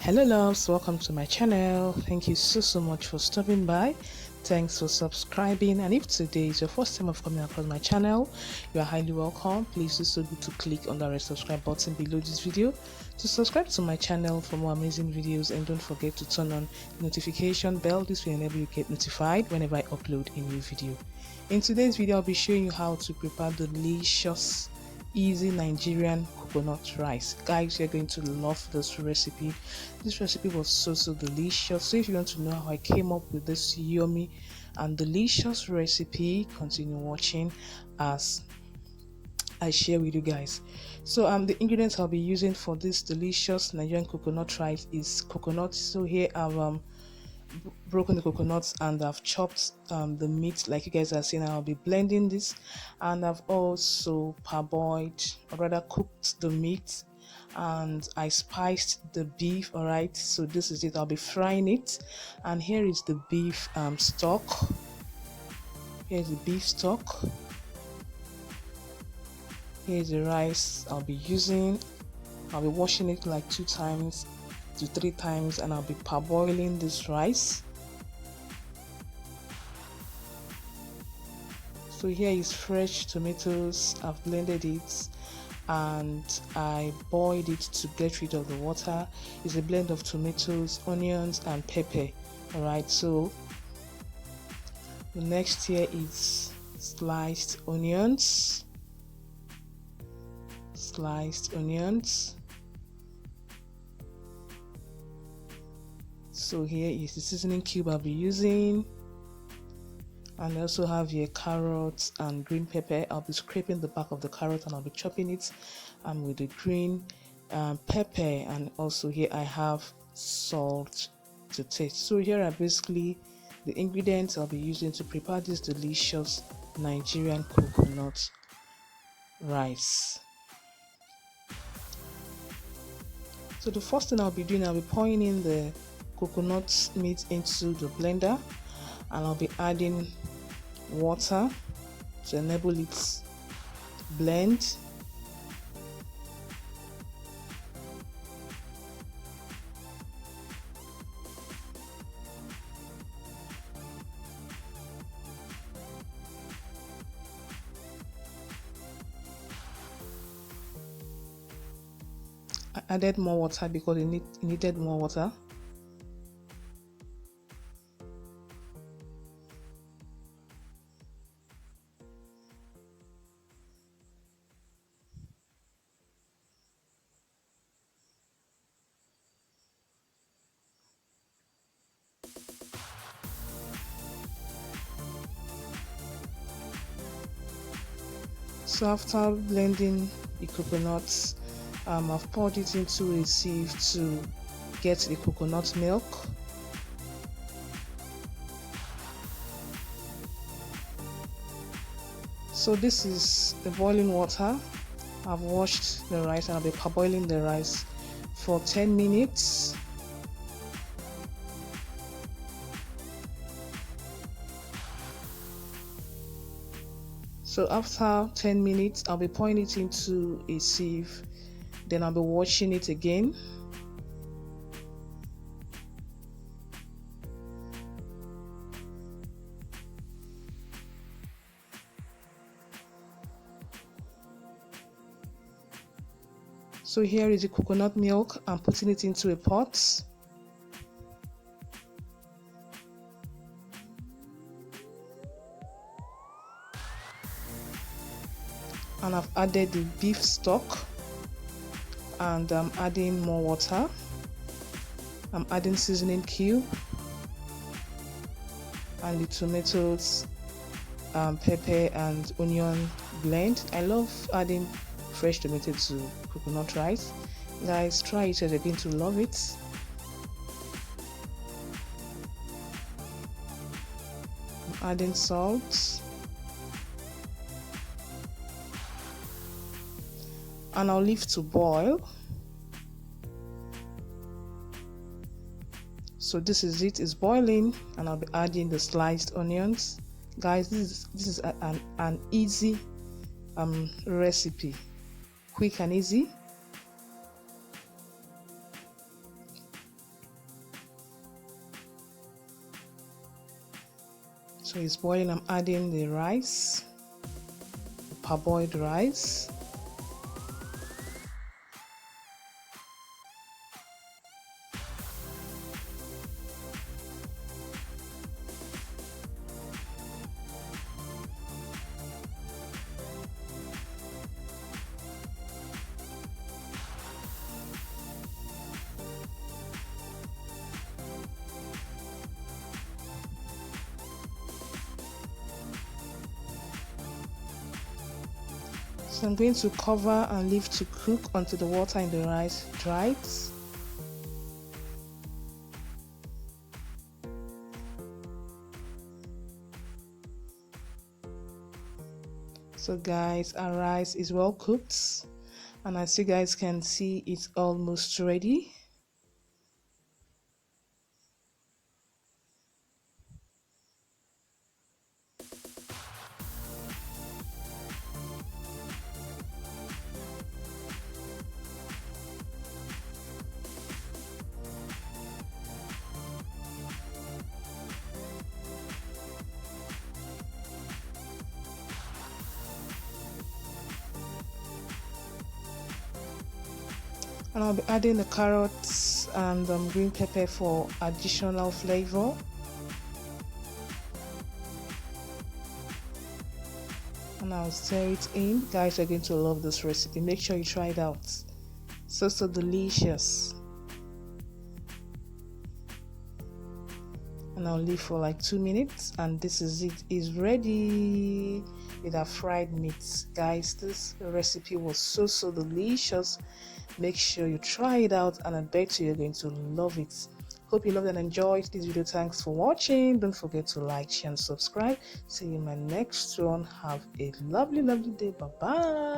Hello loves, welcome to my channel. Thank you so much for stopping by. Thanks for subscribing, and if today is your first time of coming across my channel, you are highly welcome. Please do so good to click on the red subscribe button below this video to subscribe to my channel for more amazing videos, and don't forget to turn on the notification bell. This will enable you to get notified whenever I upload a new video. In today's video, I'll be showing you how to prepare the delicious easy Nigerian coconut rice. Guys, you're going to love this recipe. This recipe was so delicious. So if you want to know how I came up with this yummy and delicious recipe, continue watching as I share with you guys. So the ingredients I'll be using for this delicious Nigerian coconut rice is coconut. So here I've broken the coconuts and I've chopped the meat like you guys are seeing. I'll be blending this, and I've also parboiled or rather cooked the meat, and I spiced the beef. All right, so this is it. I'll be frying it, and here is the beef stock. Here's the beef stock. Here's the rice I'll be using. I'll be washing it like 2 times to 3 times, and I'll be parboiling this rice. So here is fresh tomatoes. I've blended it and I boiled it to get rid of the water. It's a blend of tomatoes, onions and pepper. All right, so the next here is sliced onions. So here is the seasoning cube I'll be using, and I also have here carrots and green pepper. I'll be scraping the back of the carrot and I'll be chopping it with the green pepper, and also here I have salt to taste. So here are basically the ingredients I'll be using to prepare this delicious Nigerian coconut rice. So the first thing I'll be doing, I'll be pouring in the coconut meat into the blender, and I'll be adding water to enable it blend. I added more water because it needed more water. So after blending the coconuts, I've poured it into a sieve to get the coconut milk. So this is the boiling water. I've washed the rice and I'll be parboiling the rice for 10 minutes. So after 10 minutes, I'll be pouring it into a sieve. Then I'll be washing it again. So here is the coconut milk. I'm putting it into a pot. And I've added the beef stock, and I'm adding more water. I'm adding seasoning cube and the tomatoes, pepper and onion blend. I love adding fresh tomato to coconut rice. Guys, try it as you're going to love it. I'm adding salt, and I'll leave to boil. So this is it, it's boiling, and I'll be adding the sliced onions. Guys, this is an easy recipe, quick and easy. So it's boiling. I'm adding the rice, the parboiled rice. So I'm going to cover and leave to cook until the water in the rice dries. So guys, our rice is well cooked, and as you guys can see, it's almost ready. And I'll be adding the carrots and green pepper for additional flavor. And I'll stir it in. Guys, you're going to love this recipe. Make sure you try it out. So delicious. And I'll leave for like 2 minutes, and this is it. Is ready with our fried meat. Guys, this recipe was so delicious. Make sure you try it out, and I bet you're going to love it. Hope you loved and enjoyed this video. Thanks for watching. Don't forget to like, share, and subscribe. See you in my next one. Have a lovely day. Bye bye.